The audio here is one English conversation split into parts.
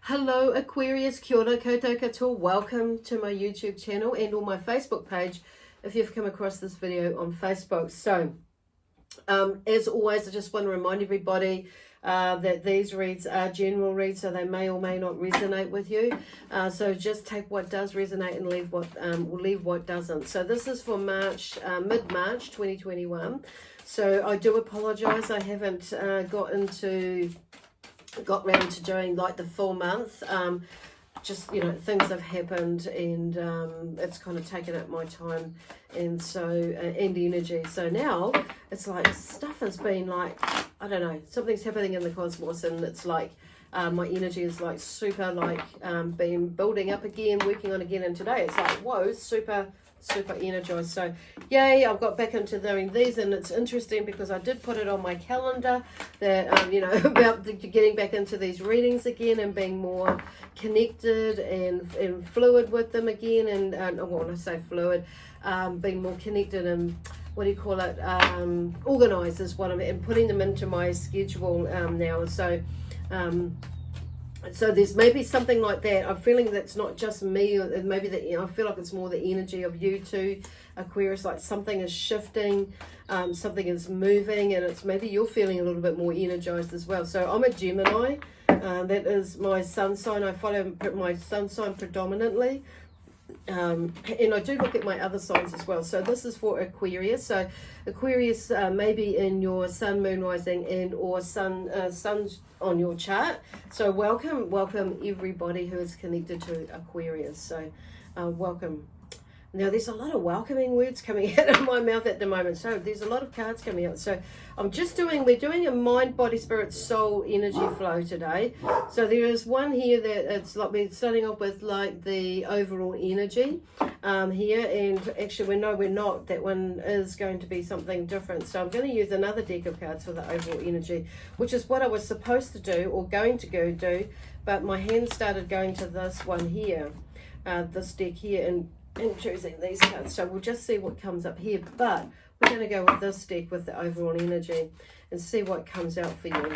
Hello Aquarius, kia ora koutou katoa. Welcome to my YouTube channel and on my Facebook page if you've come across this video on Facebook. So as always, I just want to remind everybody that these reads are general reads, so they may or may not resonate with you. So just take what does resonate and leave what doesn't. So this is for March, mid-March 2021. So I do apologize, I haven't got round to doing like the full month. Just, you know, things have happened and it's kind of taken up my time and so and energy. So now it's like stuff has been like, I don't know, something's happening in the cosmos, and it's like my energy is like super like been building up again, working on again, and today it's like whoa, super energized. So yay, I've got back into doing these, and it's interesting because I did put it on my calendar that you know, about getting back into these readings again and being more connected and fluid with them again, and when I say fluid, being more connected and what do you call it, organized is what I'm, and putting them into my schedule now. So there's maybe something like that. I'm feeling that's not just me, or maybe that, you know, I feel like it's more the energy of you too, Aquarius, like something is shifting, something is moving, and it's maybe you're feeling a little bit more energized as well. So I'm a Gemini, that is my sun sign. I follow my sun sign predominantly. And I do look at my other signs as well. So this is for Aquarius. So Aquarius, maybe in your sun, moon, rising, and or sun's on your chart. So welcome everybody who is connected to Aquarius. So welcome. Now there's a lot of welcoming words coming out of my mouth at the moment. So there's a lot of cards coming out. So we're doing a mind, body, spirit, soul energy flow today. So there is one here that it's like we're starting off with like the overall energy here, and actually we're not. That one is going to be something different. So I'm going to use another deck of cards for the overall energy, which is what I was supposed to do or going to go do, but my hand started going to this one here, this deck here, and choosing these cards. So we'll just see what comes up here, but we're going to go with this deck with the overall energy and see what comes out for you.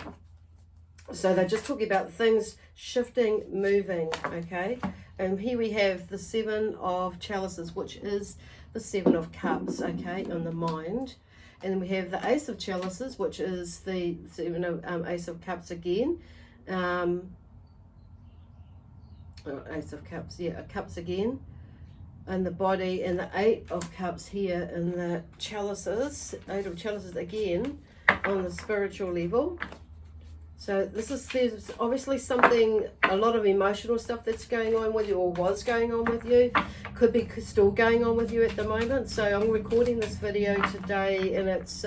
So they're just talking about things shifting, moving, okay? And here we have the Seven of Chalices, which is the Seven of Cups, okay, on the mind. And then we have the Ace of Chalices, which is the Seven of Ace of Cups again. Ace of Cups, yeah, Cups again. And the body, and the Eight of Cups here, and the chalices, Eight of Chalices again on the spiritual level. So there's obviously something, a lot of emotional stuff that's going on with you, or was going on with you, could be still going on with you at the moment. So I'm recording this video today, and it's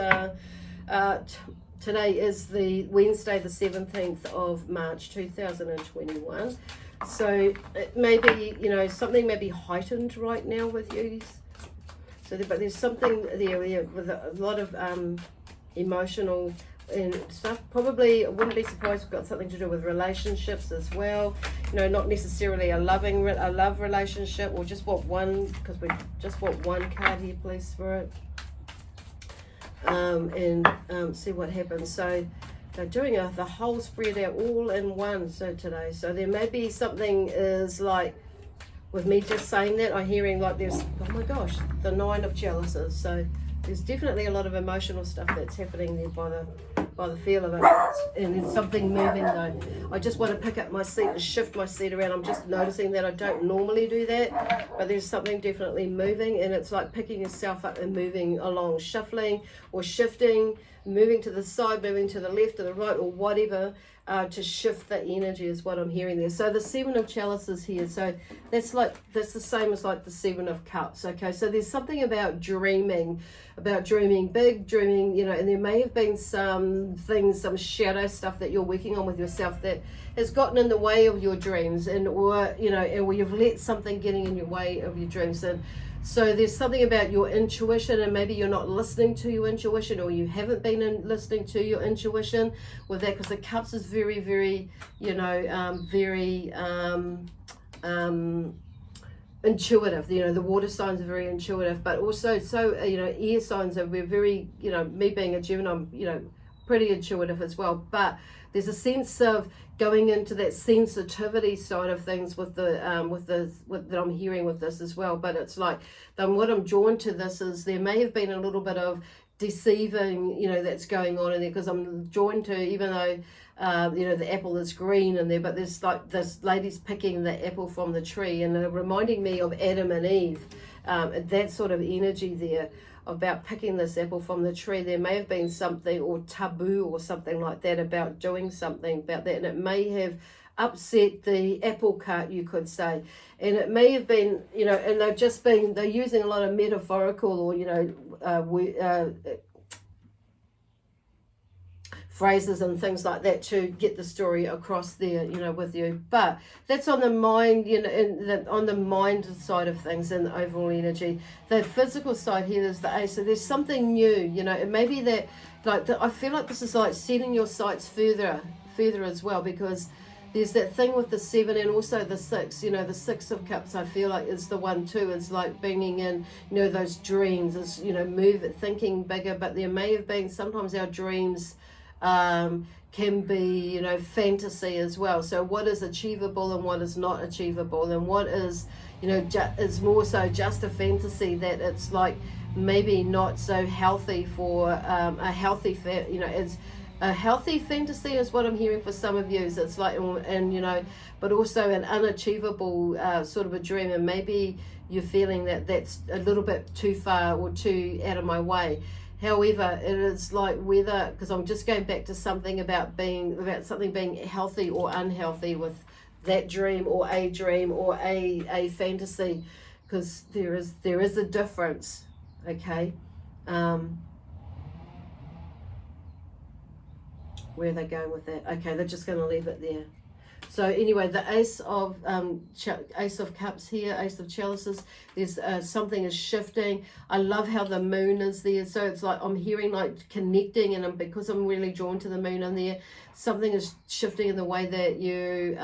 today is the Wednesday the 17th of March 2021. So it may be, you know, something may be heightened right now with you. So but there's something there with a lot of emotional and stuff. Probably, I wouldn't be surprised if it's got something to do with relationships as well. You know, not necessarily a love relationship, or just what one, because we just want one card here, please, Spirit. See what happens. So they're doing the whole spread out all in one today. So there may be something is like, with me just saying that, I'm hearing like there's, oh my gosh, the Nine of Chalices. So there's definitely a lot of emotional stuff that's happening there by the feel of it. And there's something moving though. I just want to pick up my seat and shift my seat around. I'm just noticing that I don't normally do that, but there's something definitely moving, and it's like picking yourself up and moving along, shuffling or shifting, moving to the side, moving to the left or the right or whatever, to shift the energy is what I'm hearing there. So the Seven of Chalices here, so that's the same as like the Seven of Cups, okay? So there's something about dreaming big, dreaming, you know, and there may have been some things, some shadow stuff that you're working on with yourself that has gotten in the way of your dreams, and or, you know, or you've let something getting in your way of your dreams. And so there's something about your intuition, and maybe you're not listening to your intuition, or you haven't been listening to your intuition with that, because the Cups is very, very, you know, very intuitive. You know, the water signs are very intuitive, but also, so, you know, air signs are very, you know, me being a Gemini, I'm, you know, pretty intuitive as well, but there's a sense of going into that sensitivity side of things with that I'm hearing with this as well. But it's like, what I'm drawn to this is there may have been a little bit of deceiving, you know, that's going on in there, because I'm drawn to, even though you know, the apple is green in there, but there's like this lady's picking the apple from the tree, and reminding me of Adam and Eve, that sort of energy there about picking this apple from the tree. There may have been something, or taboo or something like that, about doing something about that, and it may have upset the apple cart, you could say. And it may have been, you know, and they're using a lot of metaphorical, or, you know, phrases and things like that to get the story across there, you know, with you. But that's on the mind, you know, on the mind side of things and the overall energy. The physical side here is the Ace. So there's something new, you know, and maybe that, like, I feel like this is like setting your sights further as well, because there's that thing with the 7 and also the 6, you know, the 6 of Cups, I feel like is the one too. It's like bringing in, you know, those dreams, is, you know, thinking bigger. But there may have been, sometimes our dreams can be, you know, fantasy as well. So what is achievable and what is not achievable, and what is, you know, is more so just a fantasy, that it's like maybe not so healthy for a healthy, you know, it's a healthy fantasy is what I'm hearing for some of you. It's like, and you know, but also an unachievable sort of a dream, and maybe you're feeling that that's a little bit too far or too out of my way. However, it is like whether, because I'm just going back to something about something being healthy or unhealthy with that dream or a fantasy, because there is a difference, okay? Where are they going with that? Okay, they're just going to leave it there. So anyway, the Ace of Cups here, Ace of Chalices, there's something is shifting. I love how the moon is there. So it's like I'm hearing like connecting, and because I'm really drawn to the moon in there, something is shifting in the way that you,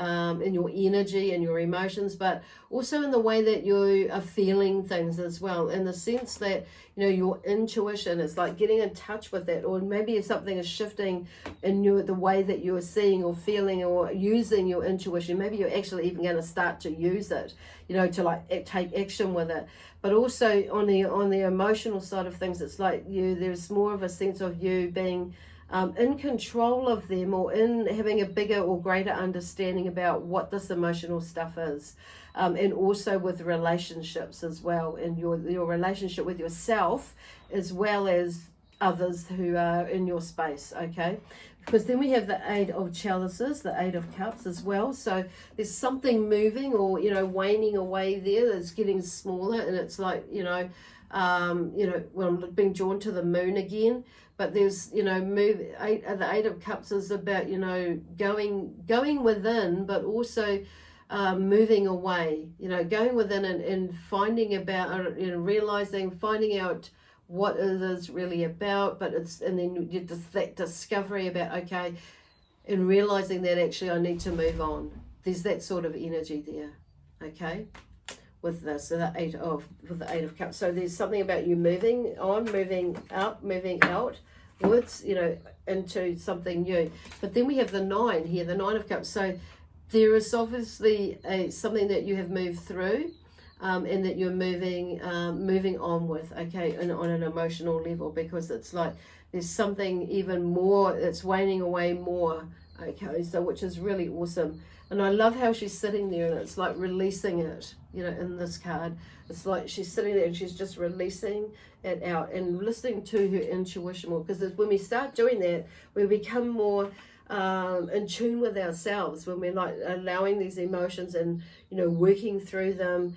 in your energy and your emotions, but also in the way that you are feeling things as well, in the sense that, you know, your intuition is like getting in touch with that, or maybe if something is shifting in the way that you're seeing or feeling or using your intuition, maybe you're actually even going to start to use it, you know, to like take action with it. But also on the emotional side of things, it's like there's more of a sense of you being in control of them, or in having a bigger or greater understanding about what this emotional stuff is, and also with relationships as well, and your relationship with yourself as well as others who are in your space, okay? Because then we have the 8 of Chalices, the 8 of Cups as well. So there's something moving, or, you know, waning away there, that's getting smaller, and it's like, you know, well, I'm being drawn to the moon again. But there's, you know, the 8 of Cups is about, you know, going within, but also moving away, you know, going within and finding about, you know, finding out what it is really about. But and then you just that discovery about, okay, and realizing that actually I need to move on. There's that sort of energy there, okay, with this, so the 8 of Cups. So there's something about you moving on, moving up, moving outwards, you know, into something new. But then we have the 9 here, the 9 of Cups. So there is obviously something that you have moved through, and that you're moving on with, okay, and on an emotional level, because it's like there's something even more that's waning away more, okay, so which is really awesome. And I love how she's sitting there, and it's like releasing it, you know, in this card. It's like she's sitting there and she's just releasing it out and listening to her intuition more, because when we start doing that, we become more in tune with ourselves, when we're like allowing these emotions and, you know, working through them,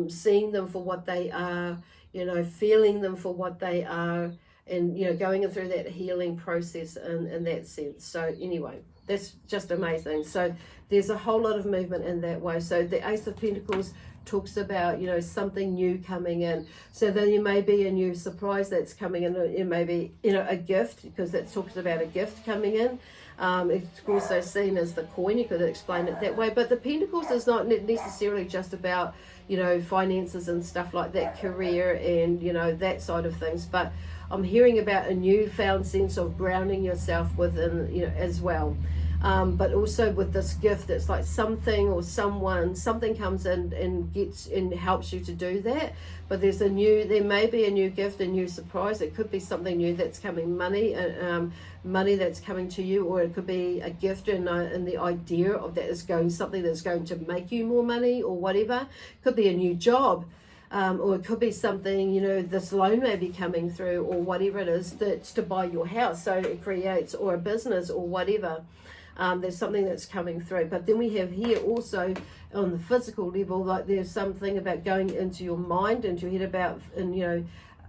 seeing them for what they are, you know, feeling them for what they are, and, you know, going through that healing process in that sense. So anyway, that's just amazing. So there's a whole lot of movement in that way. So the Ace of Pentacles talks about, you know, something new coming in. So then there may be a new surprise that's coming in. It may be, you know, a gift, because that talks about a gift coming in. It's also seen as the coin. You could explain it that way. But the Pentacles is not necessarily just about, you know, finances and stuff like that, career and, you know, that side of things. But I'm hearing about a newfound sense of grounding yourself within, you know, as well. But also with this gift, it's like something or something comes in and gets and helps you to do that. But there may be a new gift, a new surprise. It could be something new that's coming, money that's coming to you, or it could be a gift and the idea of that is going, something that's going to make you more money or whatever. It could be a new job. Or it could be something, you know, this loan may be coming through, or whatever it is that's to buy your house. So it creates, or a business or whatever. There's something that's coming through. But then we have here also on the physical level, like there's something about going into your mind, into your head about, and you know,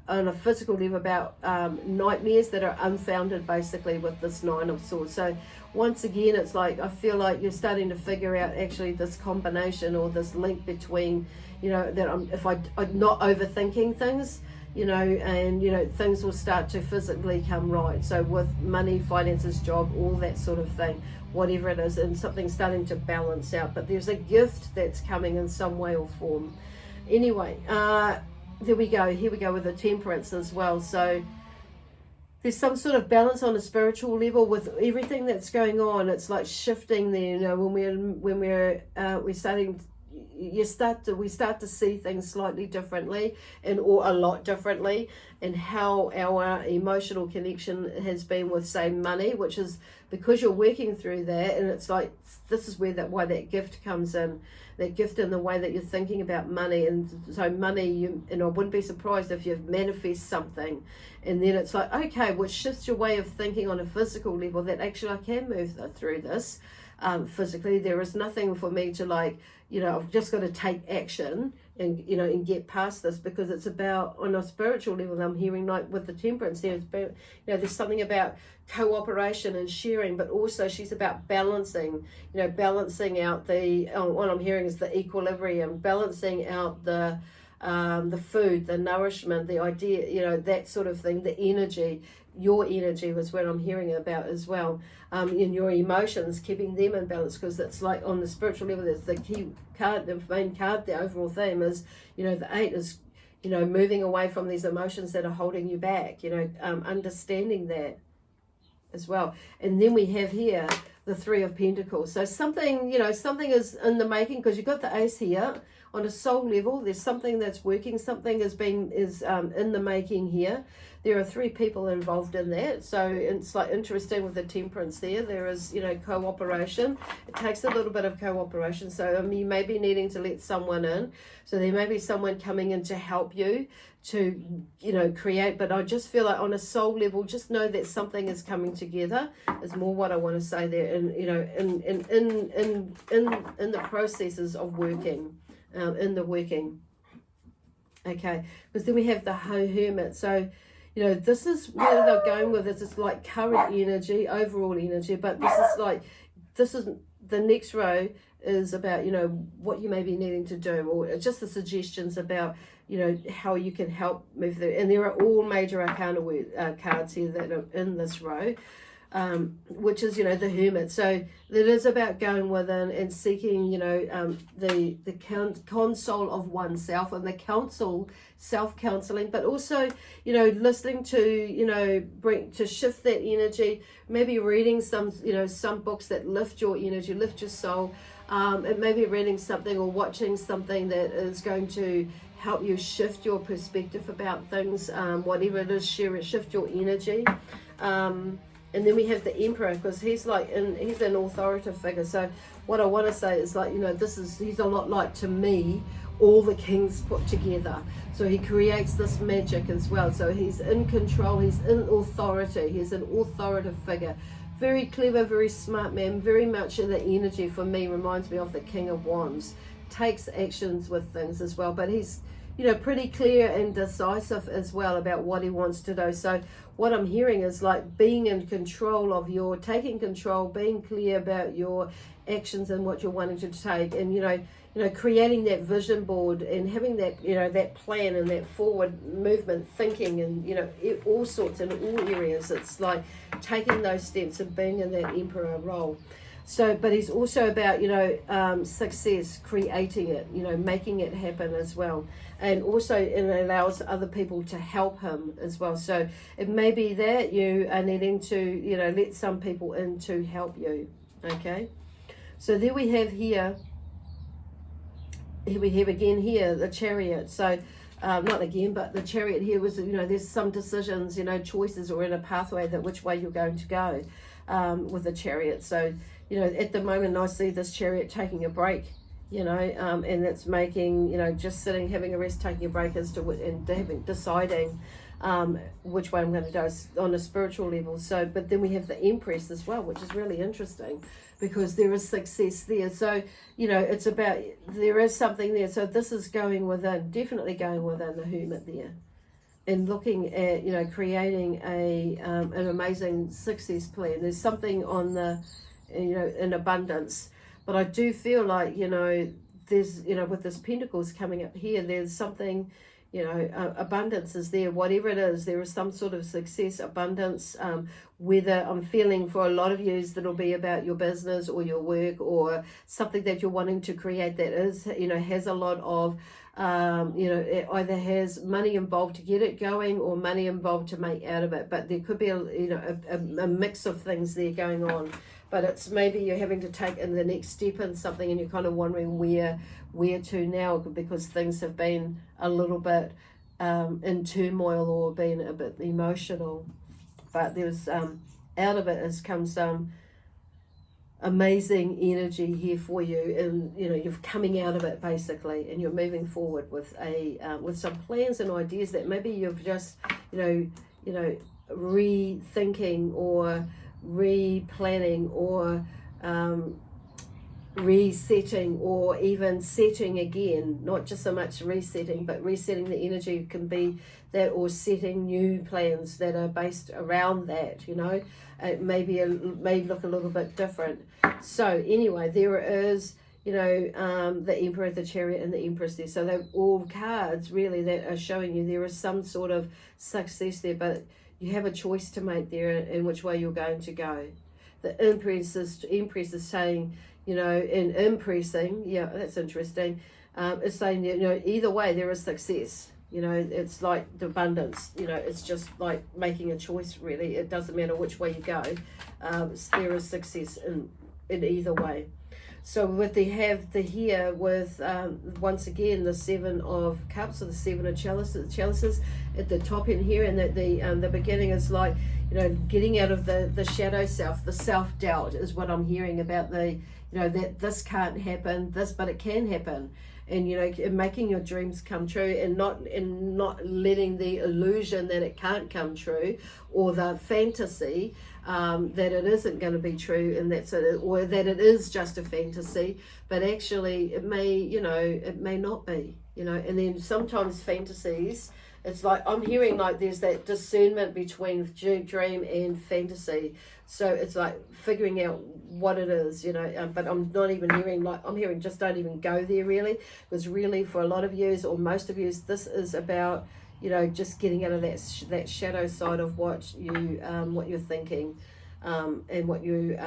on a physical level about nightmares that are unfounded, basically, with this Nine of Swords. So once again, it's like I feel like you're starting to figure out actually this combination or this link between, you know, that I'm not overthinking things, you know, and you know, things will start to physically come right. So with money, finances, job, all that sort of thing, whatever it is, and something starting to balance out. But there's a gift that's coming in some way or form. Anyway, there we go. Here we go with the Temperance as well. So there's some sort of balance on a spiritual level with everything that's going on. It's like shifting there. You know, when we're starting. We start to see things slightly differently, or a lot differently, and how our emotional connection has been with, say, money, which is because you're working through that, and it's like this is why that gift comes in, that gift in the way that you're thinking about money. And so money, and I wouldn't be surprised if you manifest something, and then it's like, okay, which shifts your way of thinking on a physical level, that actually I can move through this. Physically, there is nothing for me to, like, you know, I've just got to take action and, you know, and get past this, because it's about, on a spiritual level, I'm hearing, like with the Temperance there, it's about, you know, there's something about cooperation and sharing, but also she's about balancing, you know, balancing out what I'm hearing is the equilibrium, balancing out the food, the nourishment, the idea, you know, that sort of thing, the energy. Your energy was what I'm hearing about as well, in your emotions, keeping them in balance, because it's like on the spiritual level, that's the key card, the main card, the overall theme is, you know, the 8 is, you know, moving away from these emotions that are holding you back, you know, understanding that as well. And then we have here the 3 of Pentacles. So something, you know, something is in the making, because you've got the Ace here. On a soul level, there's something that's working, something is in the making here. There are 3 people involved in that, so it's like interesting with the Temperance there. There is, you know, cooperation. It takes a little bit of cooperation, so you may be needing to let someone in. So there may be someone coming in to help you to, you know, create. But I just feel like on a soul level, just know that something is coming together. Is more what I want to say there, and you know, in the processes of working. In the working, okay, because then we have the Hermit. So, you know, this is where they're going with this. It's like current energy, overall energy, but this is the next row is about, you know, what you may be needing to do, or just the suggestions about, you know, how you can help move through. And there are all major arcana cards here that are in this row. Which is, you know, the Hermit. So it is about going within and seeking, you know, the console of oneself, and the self-counseling, but also, you know, listening to, you know, to shift that energy, maybe reading some, you know, some books that lift your energy, lift your soul, and maybe reading something or watching something that is going to help you shift your perspective about things, whatever it is, shift your energy. And then we have the Emperor, because he's an authoritative figure. So what I want to say is, like, you know, he's a lot like, to me, all the kings put together. So he creates this magic as well. So he's in control, he's in authority, he's an authoritative figure. Very clever, very smart man, very much in the energy, for me, reminds me of the King of Wands. Takes actions with things as well, but he's, you know, pretty clear and decisive as well about what he wants to do. So what I'm hearing is, like, being in control of taking control, being clear about your actions and what you're wanting to take, and, you know, creating that vision board and having that, you know, that plan and that forward movement thinking, and, you know, all sorts in all areas. It's like taking those steps and being in that Emperor role. So, but he's also about, you know, success, creating it, you know, making it happen as well. And also it allows other people to help him as well. So it may be that you are needing to, you know, let some people in to help you. Okay. So there we have here we have again here the Chariot. So not again, but the Chariot here was, you know, there's some decisions, you know, choices, or in a pathway that which way you're going to go with the Chariot. So, you know, at the moment I see this Chariot taking a break, you know, and it's making, you know, just sitting, having a rest, taking a break as to, and deciding which way I'm going to go on a spiritual level. So, but then we have the Empress as well, which is really interesting, because there is success there. So, you know, it's about, there is something there. So this is going within, definitely going within the Hermit there, and looking at, you know, creating an amazing success plan. There's something on the, you know, in abundance. But I do feel like, you know, there's, you know, with this Pentacles coming up here, there's something, you know, abundance is there, whatever it is, there is some sort of success, abundance, whether I'm feeling for a lot of you that'll be about your business or your work, or something that you're wanting to create that is, you know, has a lot of, you know, it either has money involved to get it going or money involved to make out of it. But there could be, you know, a mix of things there going on. But it's maybe you're having to take in the next step in something, and you're kind of wondering where to now, because things have been a little bit in turmoil or been a bit emotional. But there's out of it has come some amazing energy here for you, and you know, you're coming out of it basically, and you're moving forward with a with some plans and ideas that maybe you've just, you know, rethinking or replanning or resetting, or even setting again, not just so much resetting, but resetting the energy can be that, or setting new plans that are based around that, you know. It may look a little bit different. So anyway, there is, you know, the Emperor, the Chariot, and the Empress there. So they're all cards really that are showing you there is some sort of success there, but you have a choice to make there in which way you're going to go. The Empress is saying, you know, in impressing, yeah, that's interesting. It's saying, you know, either way there is success. You know, it's like the abundance. You know, it's just like making a choice. Really, it doesn't matter which way you go. There is success in either way. So with here with once again the Seven of Cups, or the Seven of Chalices at the top in here, and that the beginning is like, you know, getting out of the shadow self, the self-doubt is what I'm hearing about, the, you know, that this can't happen, but it can happen. And, you know, making your dreams come true, and not letting the illusion that it can't come true, or the fantasy that it isn't going to be true, and that's it, or that it is just a fantasy, but actually it may, you know, it may not be, you know. And then sometimes fantasies, it's like I'm hearing like there's that discernment between dream and fantasy. So it's like figuring out what it is, you know, but I'm not even hearing, like, I'm hearing just don't even go there really, because really for a lot of yous, or most of yous, this is about, you know, just getting out of that shadow side of what you're thinking, and what you,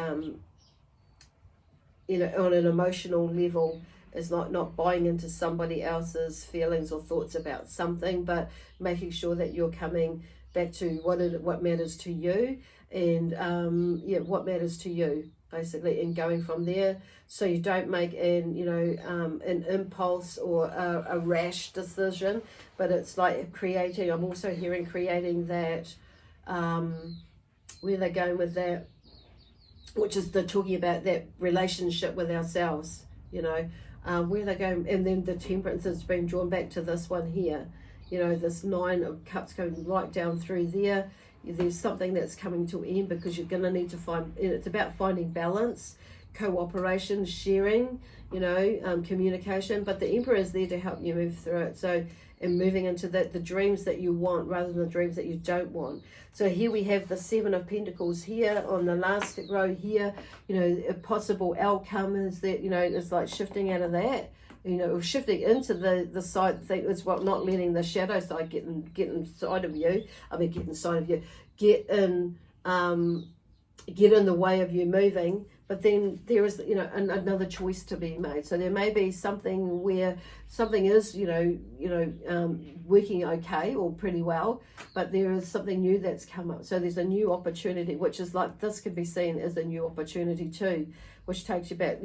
you know, on an emotional level, is not buying into somebody else's feelings or thoughts about something, but making sure that you're coming back to what matters to you, and what matters to you basically, and going from there, so you don't make an impulse or a rash decision, but it's like creating. I'm also hearing creating that, where they're going with that, which is they're talking about that relationship with ourselves, you know, where they're going. And then the Temperance has been drawn back to this one here, you know, this Nine of Cups going right down through there. There's something that's coming to end, because you're going to need to find, it's about finding balance, cooperation, sharing, you know, communication. But the Emperor is there to help you move through it. So, and moving into the dreams that you want rather than the dreams that you don't want. So here we have the Seven of Pentacles here on the last row here. You know, a possible outcome is that, you know, it's like shifting out of that, you know, shifting into the side thing. It's what, not letting the shadow side get inside of you. Get in the way of you moving, but then there is, you know, another choice to be made. So there may be something where something is, working okay or pretty well, but there is something new that's come up. So there's a new opportunity, which is like, this could be seen as a new opportunity too, which takes you back,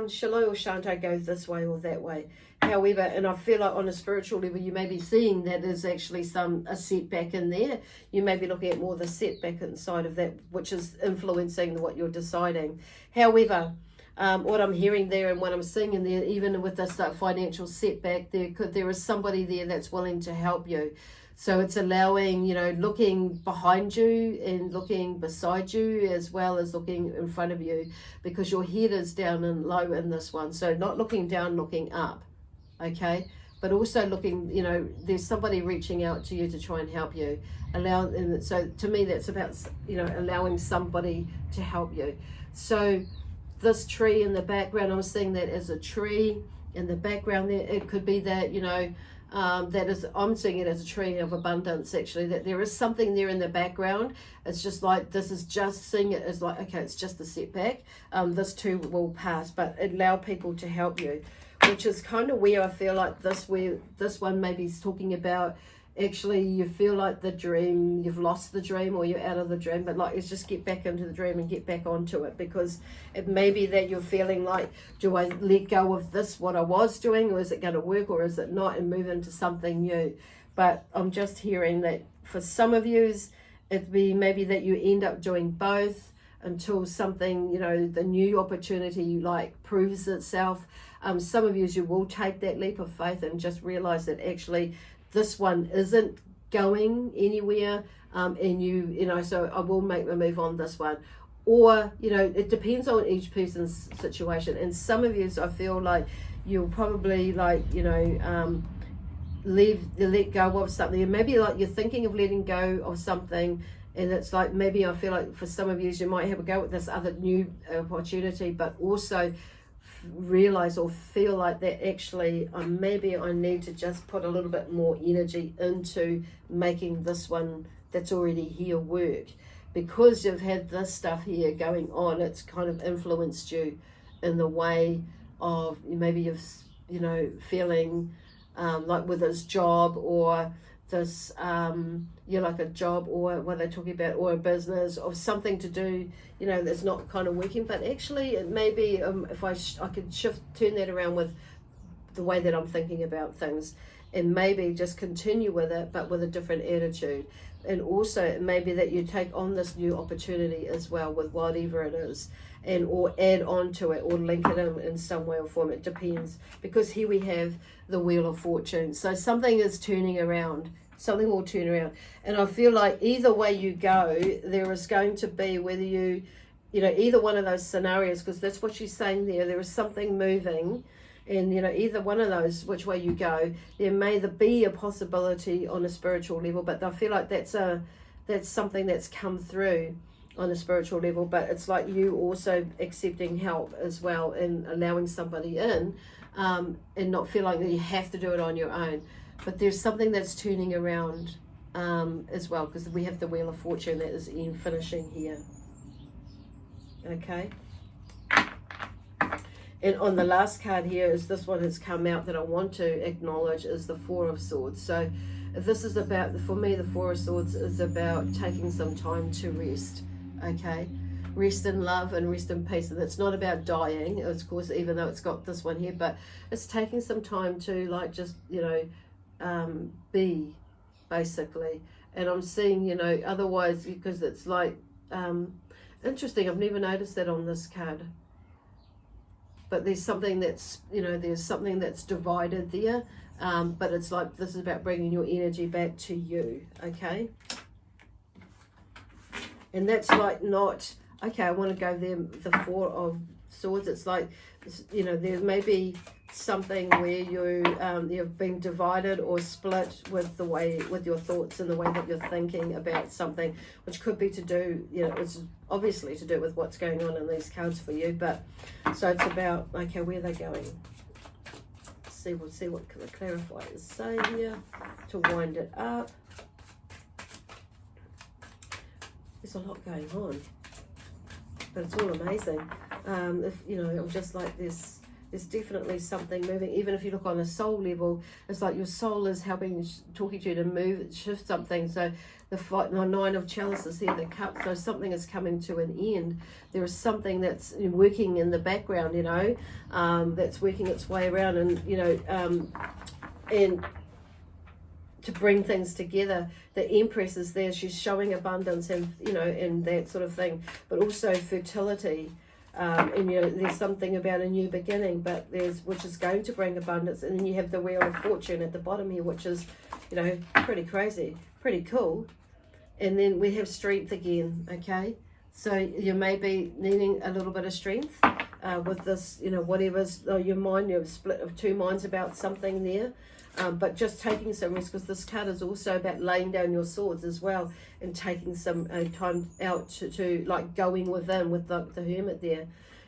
shall I or shan't I go this way or that way? However, and I feel like on a spiritual level, you may be seeing that there's actually a setback in there. You may be looking at more the setback inside of that, which is influencing what you're deciding. However, what I'm hearing there and what I'm seeing in there, even with this financial setback, there is somebody there that's willing to help you. So it's allowing, looking behind you and looking beside you as well as looking in front of you, because your head is down and low in this one. So not looking down, looking up, okay? But also looking, there's somebody reaching out to you to try and help you. And so to me, that's about, allowing somebody to help you. So this tree in the background, I'm seeing that as a tree in the background there. It could be that, I'm seeing it as a tree of abundance, actually, that there is something there in the background. It's just like, this is just seeing it as like, okay, it's just a setback. This too will pass, but allow people to help you, which is kind of where I feel like this one maybe is talking about, actually, you feel like the dream, you've lost the dream or you're out of the dream, but like, it's just get back into the dream and get back onto it, because it may be that you're feeling like, do I let go of this, what I was doing, or is it going to work, or is it not, and move into something new? But I'm just hearing that for some of you, it'd be maybe that you end up doing both until something, the new opportunity proves itself. Some of you will take that leap of faith and just realize that actually this one isn't going anywhere, and so I will make my move on this one. Or, it depends on each person's situation. And some of you, I feel like you'll probably let go of something, and maybe like you're thinking of letting go of something, and it's like, maybe I feel like for some of you might have a go at this other new opportunity, but also realize or feel like that actually maybe I need to just put a little bit more energy into making this one that's already here work, because you've had this stuff here going on. It's kind of influenced you in the way of maybe you've feeling like with this job, or this like a job, or what they're talking about, or a business, or something to do that's not kind of working. But actually it may be if I could turn that around with the way that I'm thinking about things, and maybe just continue with it, but with a different attitude. And also it may be that you take on this new opportunity as well, with whatever it is, and or add on to it, or link it in some way or form. It depends, because here we have the Wheel of Fortune. So something is turning around. Something will turn around. And I feel like either way you go, there is going to be, whether either one of those scenarios, because that's what she's saying there is something moving, and either one of those, which way you go, there may be a possibility on a spiritual level. But I feel like that's something that's come through on a spiritual level. But it's like you also accepting help as well, and allowing somebody in, and not feeling that you have to do it on your own. But there's something that's turning around as well, because we have the Wheel of Fortune that is finishing here. Okay. And on the last card here is this one has come out that I want to acknowledge, is the Four of Swords. So this is about, for me, the Four of Swords is about taking some time to rest. Okay. Rest in love and rest in peace. And it's not about dying, of course, even though it's got this one here, but it's taking some time to just, be, basically. And I'm seeing, otherwise, because it's like, interesting, I've never noticed that on this card. But there's something that's, divided there. But it's like, this is about bringing your energy back to you, okay? And that's like not, okay, I want to go there, the Four of Swords. It's like, there may be something where you've been divided or split with your thoughts and the way that you're thinking about something, which could be to do, it's obviously to do with what's going on in these cards for you. But so it's about, okay, where are they going? We'll see what the clarifiers say here to wind it up. There's a lot going on. but it's all amazing. If you know, I'm just like this. There's definitely something moving. Even if you look on a soul level, it's like your soul is helping, talking to you to move, shift something. So the Nine of Chalices here, the Cup. So something is coming to an end. There is something that's working in the background, you know, that's working its way around, and you know, and to bring things together. The Empress is there. She's showing abundance and, you know, and that sort of thing, but also fertility. And you know, there's something about a new beginning, but which is going to bring abundance. And then you have the Wheel of Fortune at the bottom here, which is, you know, pretty crazy, pretty cool. And then we have strength again. Okay, so you may be needing a little bit of strength with this, you know, whatever's your mind. You're split of two minds about something there. But just taking some risk, because this card is also about laying down your swords as well, and taking some time out to like going within with the Hermit there,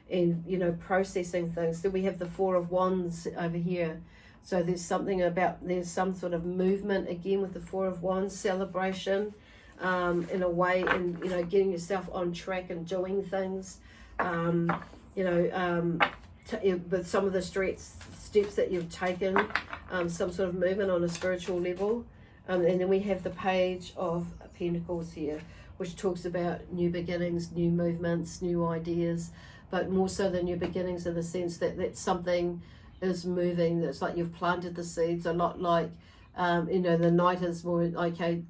and you know, processing things. So we have the Four of Wands over here. So there's something about, there's some sort of movement again with the Four of Wands, celebration in a way, and you know, getting yourself on track and doing things, you know, with some of the steps that you've taken, some sort of movement on a spiritual level. And then we have the Page of Pentacles here, which talks about new beginnings, new movements, new ideas, but more so than new beginnings in the sense that something is moving. That's like you've planted the seeds, a lot like, you know, the Knight is more, okay,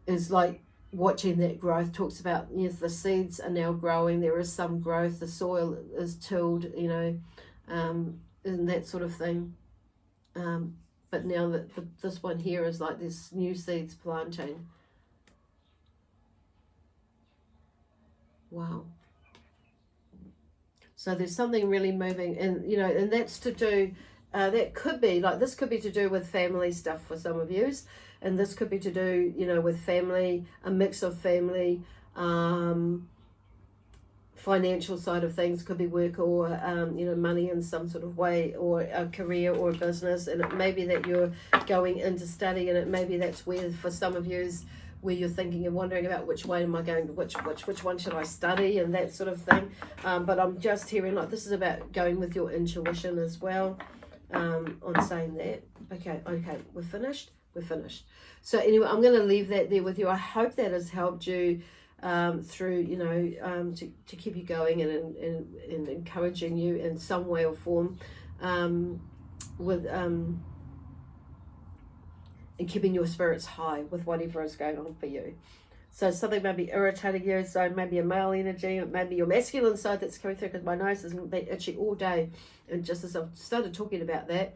is like watching that growth. Talks about, yes, the seeds are now growing, there is some growth, the soil is tilled, you know, and that sort of thing. But now that this one here is like this new seeds planting. Wow. So there's something really moving, and you know, and that's to do, that could be like, this could be to do with family stuff for some of yous, and this could be to do, you know, with family, a mix of family, financial side of things, could be work or you know, money in some sort of way, or a career or a business. And it may be that you're going into study, and it may be that's where for some of you where you're thinking and wondering about which way am I going, which one should I study, and that sort of thing. But I'm just hearing like this is about going with your intuition as well, on saying that. Okay, we're finished. So anyway, I'm going to leave that there with you. I hope that has helped you through, you know, to keep you going and encouraging you in some way or form, with and keeping your spirits high with whatever is going on for you. So something may be irritating you, so maybe a male energy, it may be your masculine side that's coming through, because my nose has been itchy all day, and just as I've started talking about that,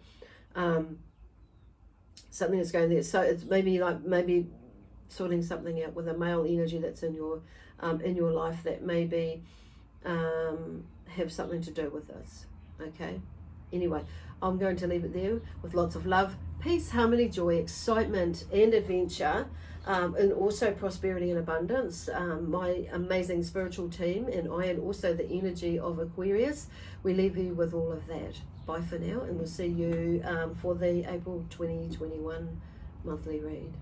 something that's going there. So it's maybe sorting something out with a male energy that's in your life that maybe have something to do with this. Okay, anyway, I'm going to leave it there with lots of love, peace, harmony, joy, excitement and adventure, and also prosperity and abundance. My amazing spiritual team and I, and also the energy of Aquarius, we leave you with all of that. Bye for now, and we'll see you for the April 2021 monthly read.